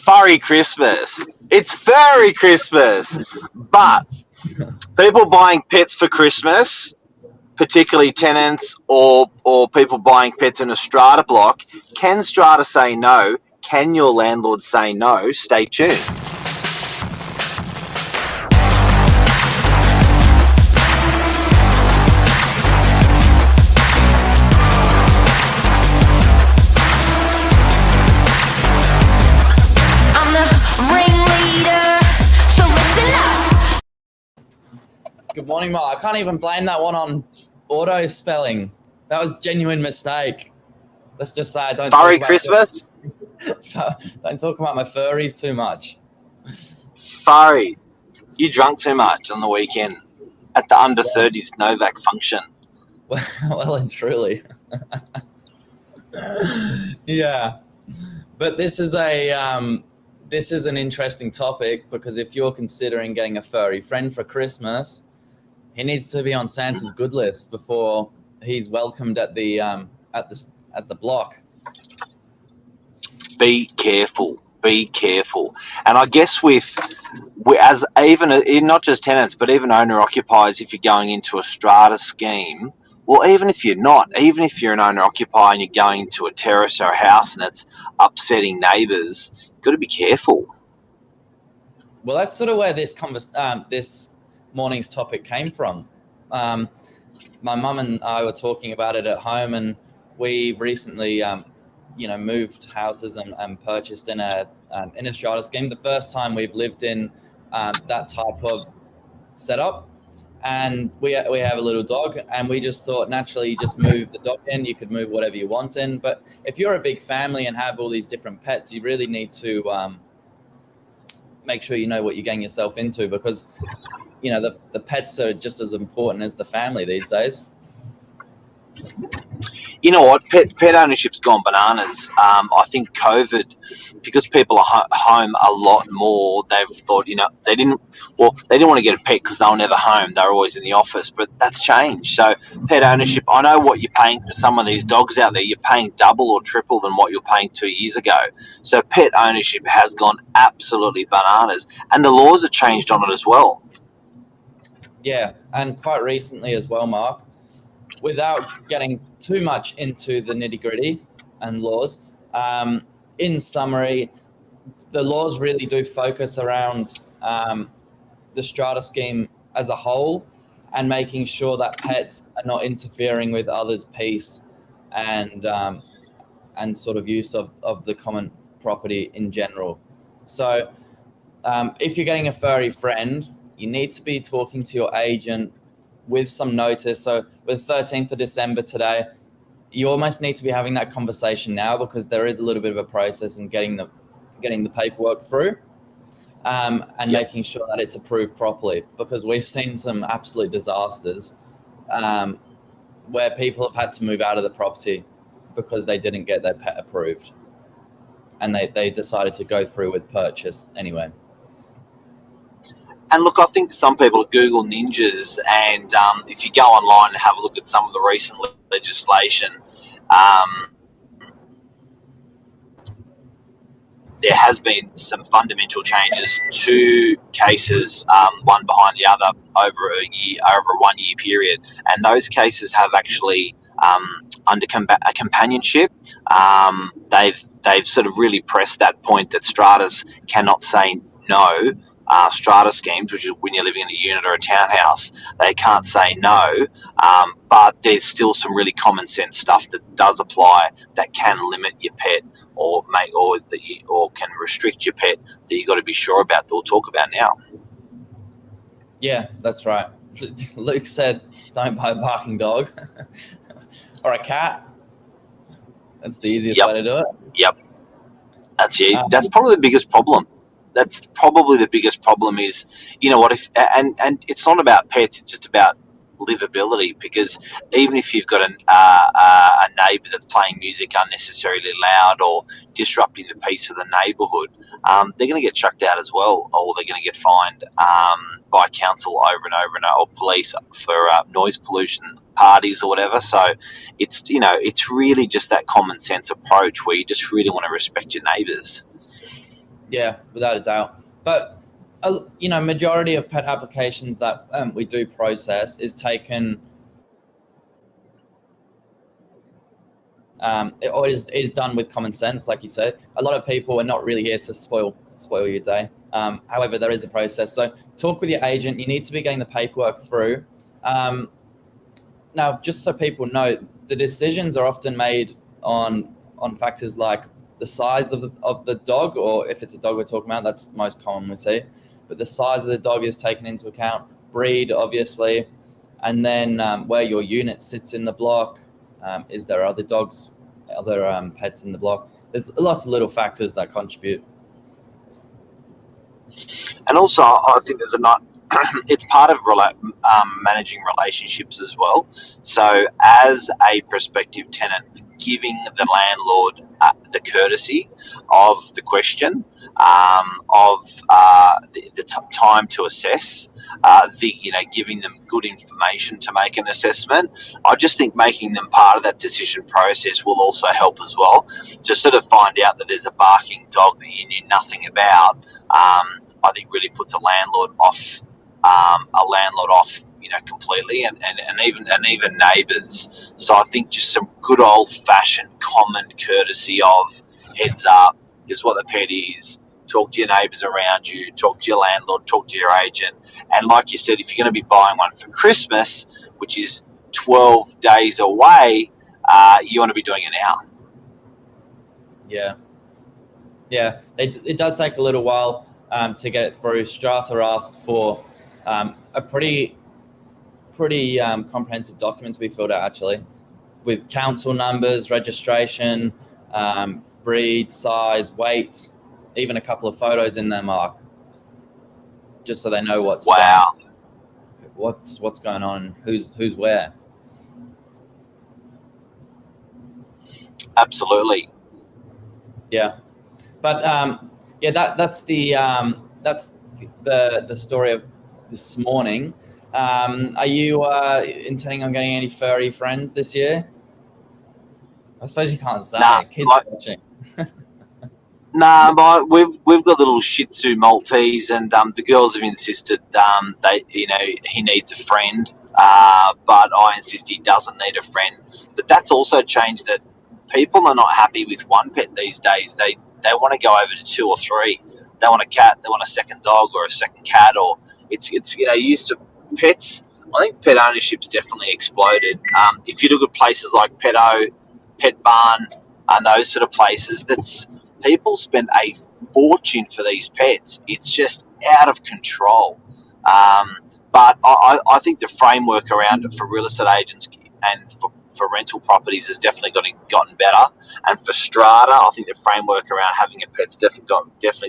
Furry Christmas. It's furry Christmas. But people buying pets for Christmas, particularly tenants or people buying pets in a strata block, can strata say no? Can your landlord say no? Stay tuned. I'm the ringleader, so listen up. Good morning, Mark. I can't even blame that one on auto spelling. That was a genuine mistake. Let's just say I don't Furry talk Christmas? don't talk about my furries too much. Furry. You drunk too much on the weekend at the under 30s Novak function. Well and truly. Yeah. But this is an interesting topic, because if you're considering getting a furry friend for Christmas, he needs to be on Santa's good list before he's welcomed at the block. Be careful. Be careful. And I guess as even not just tenants, but even owner occupiers, if you're going into a strata scheme, well, even if you're not, even if you're an owner occupier and you're going to a terrace or a house and it's upsetting neighbours, you've got to be careful. Well, that's sort of where this morning's topic came from. My mum and I were talking about it at home, and we recently, moved houses and purchased in a strata scheme. The first time we've lived in that type of setup, and we have a little dog, and we just thought naturally you just move the dog in, you could move whatever you want in. But if you're a big family and have all these different pets, you really need to make sure you know what you're getting yourself into, because the pets are just as important as the family these days. You know what? Pet ownership's gone bananas. I think COVID, because people are home a lot more, they've thought, they didn't want to get a pet because they were never home. They were always in the office, but that's changed. So pet ownership, I know what you're paying for some of these dogs out there. You're paying double or triple than what you're paying 2 years ago. So pet ownership has gone absolutely bananas, and the laws have changed on it as well. Yeah, and quite recently as well, Mark, without getting too much into the nitty-gritty and laws, in summary, the laws really do focus around the strata scheme as a whole, and making sure that pets are not interfering with others' peace and sort of use of the common property in general. So if you're getting a furry friend, you need to be talking to your agent with some notice. So with 13th of December today, you almost need to be having that conversation now, because there is a little bit of a process in getting the paperwork through, and making sure that it's approved properly, because we've seen some absolute disasters where people have had to move out of the property because they didn't get their pet approved, and they decided to go through with purchase anyway. And look, I think some people are Google ninjas, and if you go online and have a look at some of the recent legislation, there has been some fundamental changes to cases, one behind the other, over a 1 year period, and those cases have actually under a companionship. They've sort of really pressed that point that stratas cannot say no. Strata schemes, which is when you're living in a unit or a townhouse, they can't say no, but there's still some really common sense stuff that does apply that can limit your pet or can restrict your pet that you've got to be sure about, that we'll talk about now. Yeah, that's right. Luke said don't buy a barking dog or a cat. That's the easiest way to do it. Yep. That's probably the biggest problem. That's probably the biggest problem is, and it's not about pets, it's just about livability, because even if you've got a neighbour that's playing music unnecessarily loud or disrupting the peace of the neighbourhood, they're going to get chucked out as well, or they're going to get fined by council over and over, or police for noise pollution parties or whatever. So it's really just that common sense approach where you just really want to respect your neighbours. Yeah, without a doubt. But majority of pet applications that we do process is taken is done with common sense, like you said. A lot of people are not really here to spoil your day. However, there is a process. So talk with your agent. You need to be getting the paperwork through. Now, just so people know, the decisions are often made on factors like the size of the dog, or if it's a dog we're talking about, that's most common we see. But the size of the dog is taken into account, breed, obviously, and then where your unit sits in the block. Is there other dogs, other pets in the block? There's lots of little factors that contribute. And also, I think there's it's part of managing relationships as well. So, as a prospective tenant, giving the landlord the courtesy of the question, of the time to assess, giving them good information to make an assessment. I just think making them part of that decision process will also help as well. To sort of find out that there's a barking dog that you knew nothing about, I think really puts a landlord off, completely, and even neighbours. So I think just some good old fashioned common courtesy of heads up, is what the pet is. Talk to your neighbours around you, talk to your landlord, talk to your agent. And like you said, if you're going to be buying one for Christmas, which is 12 days away, you want to be doing it now. Yeah. It does take a little while to get it through. Strata asks for a pretty comprehensive document to be filled out, actually, with council numbers, registration, breed, size, weight, even a couple of photos in there, Mark, just so they know what's going on, who's where. Absolutely. Yeah, but that's the story of this morning. Are you intending on getting any furry friends this year? I suppose you can't say. Nah, Kids watching. Nah, we've got little Shih Tzu Maltese, and the girls have insisted he needs a friend, but I insist he doesn't need a friend. But that's also changed. That people are not happy with one pet these days. They want to go over to 2 or 3. They want a cat. They want a second dog or a second cat, or it's used to pets. I think pet ownership's definitely exploded. If you look at places like Pet Barn, and those sort of places, people spend a fortune for these pets. It's just out of control. But I think the framework around it for real estate agents and for rental properties has definitely gotten better. And for strata, I think the framework around having a pet's definitely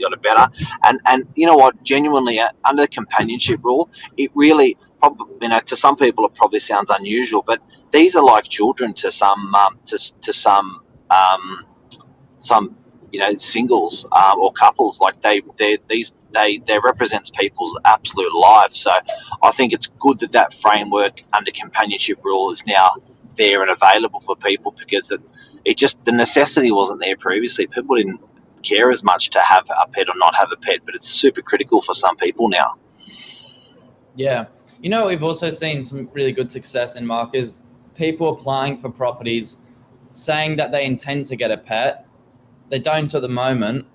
got it better. And you know what? Genuinely, under the companionship rule, it really to some people it probably sounds unusual, but these are like children to some singles or couples. Like they represents people's absolute lives. So I think it's good that framework under companionship rule is now there and available for people, because the necessity wasn't there previously. People didn't care as much to have a pet or not have a pet, but it's super critical for some people now. Yeah. We've also seen some really good success in, Mark, is people applying for properties saying that they intend to get a pet. They don't at the moment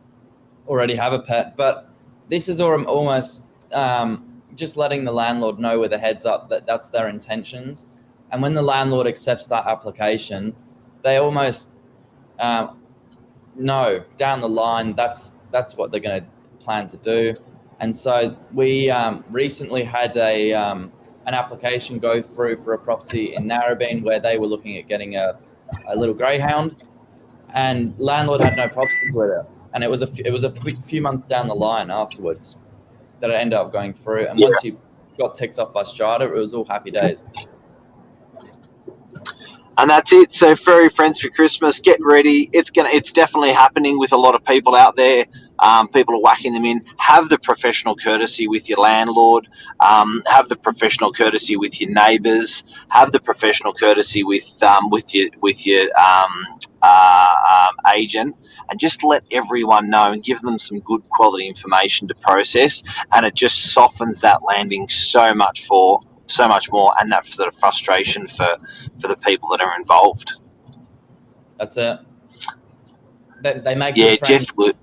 already have a pet, but this is almost just letting the landlord know with a heads up that that's their intentions. And when the landlord accepts that application, they almost know down the line that's what they're going to plan to do. And so we recently had an application go through for a property in Narrabeen where they were looking at getting a little greyhound, and landlord had no problems with it. And it was a few months down the line afterwards that it ended up going through. And once you got ticked off by Strata, it was all happy days. And that's it. So furry friends for Christmas, get ready. It's definitely happening with a lot of people out there. People are whacking them in. Have the professional courtesy with your landlord. Have the professional courtesy with your neighbours. Have the professional courtesy with your agent, and just let everyone know and give them some good quality information to process. And it just softens that landing so much more, and that sort of frustration for the people that are involved. That's it. They make Yeah, good friends.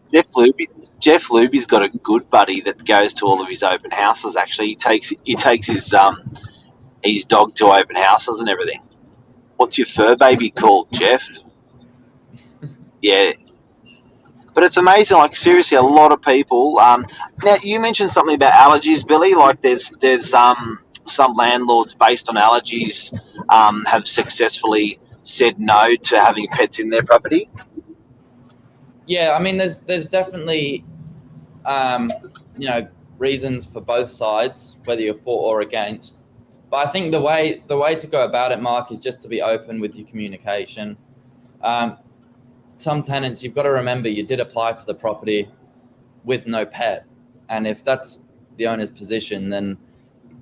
Jeff Luby's got a good buddy that goes to all of his open houses. Actually, he takes his dog to open houses and everything. What's your fur baby called, Jeff? Yeah, but it's amazing. Like, seriously, a lot of people. Now, you mentioned something about allergies, Billy. Like, there's some landlords based on allergies have successfully said no to having pets in their property. Yeah, I mean, there's definitely reasons for both sides, whether you're for or against. But I think the way to go about it, Mark, is just to be open with your communication. Some tenants, you've got to remember, you did apply for the property with no pet, and if that's the owner's position, then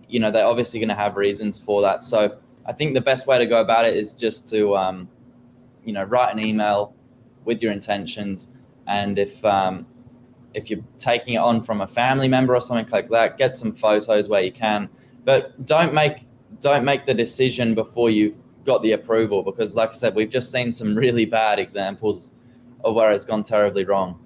they're obviously going to have reasons for that. So I think the best way to go about it is just to write an email with your intentions, and if you're taking it on from a family member or something like that, get some photos where you can, but don't make the decision before you've got the approval, because like I said, we've just seen some really bad examples of where it's gone terribly wrong.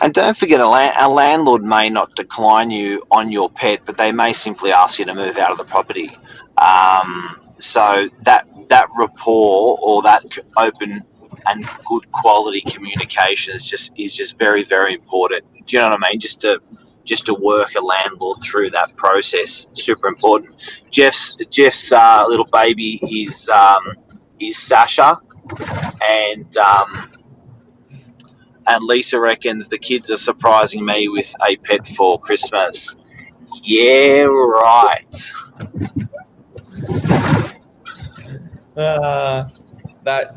And don't forget, a landlord may not decline you on your pet, but they may simply ask you to move out of the property. So that rapport, or that open and good quality communication is just very, very important. Do you know what I mean? Just to work a landlord through that process, super important. Jeff's little baby is Sasha, and Lisa reckons the kids are surprising me with a pet for Christmas. Yeah, right. That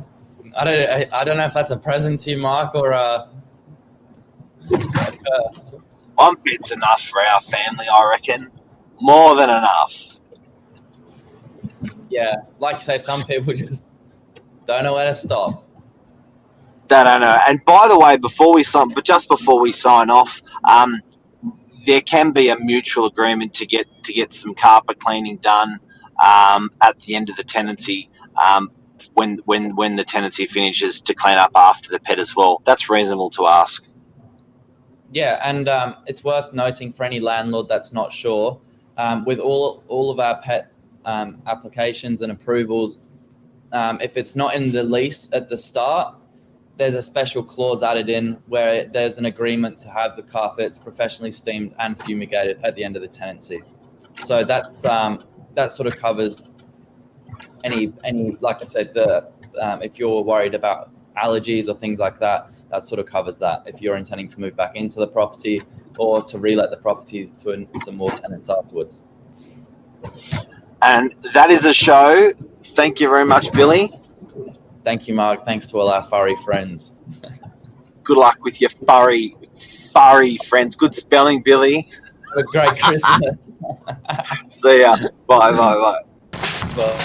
I don't know if that's a present to you, Mark, or a curse. One pet's enough for our family, I reckon. More than enough. Yeah, like you say, some people just don't know where to stop. Don't know. And by the way, before we sign off, there can be a mutual agreement to get some carpet cleaning done at the end of the tenancy, when the tenancy finishes, to clean up after the pet as well. That's reasonable to ask. Yeah, and it's worth noting for any landlord that's not sure, with all of our pet applications and approvals, if it's not in the lease at the start, there's a special clause added in where there's an agreement to have the carpets professionally steamed and fumigated at the end of the tenancy. So that sort of covers any like I said, if you're worried about allergies or things like that, that sort of covers that. If you're intending to move back into the property or to relet the property to some more tenants afterwards. And that is a show. Thank you very much, Billy. Thank you, Mark. Thanks to all our furry friends. Good luck with your furry friends. Good spelling, Billy. Have a great Christmas. See ya. Bye. Bye.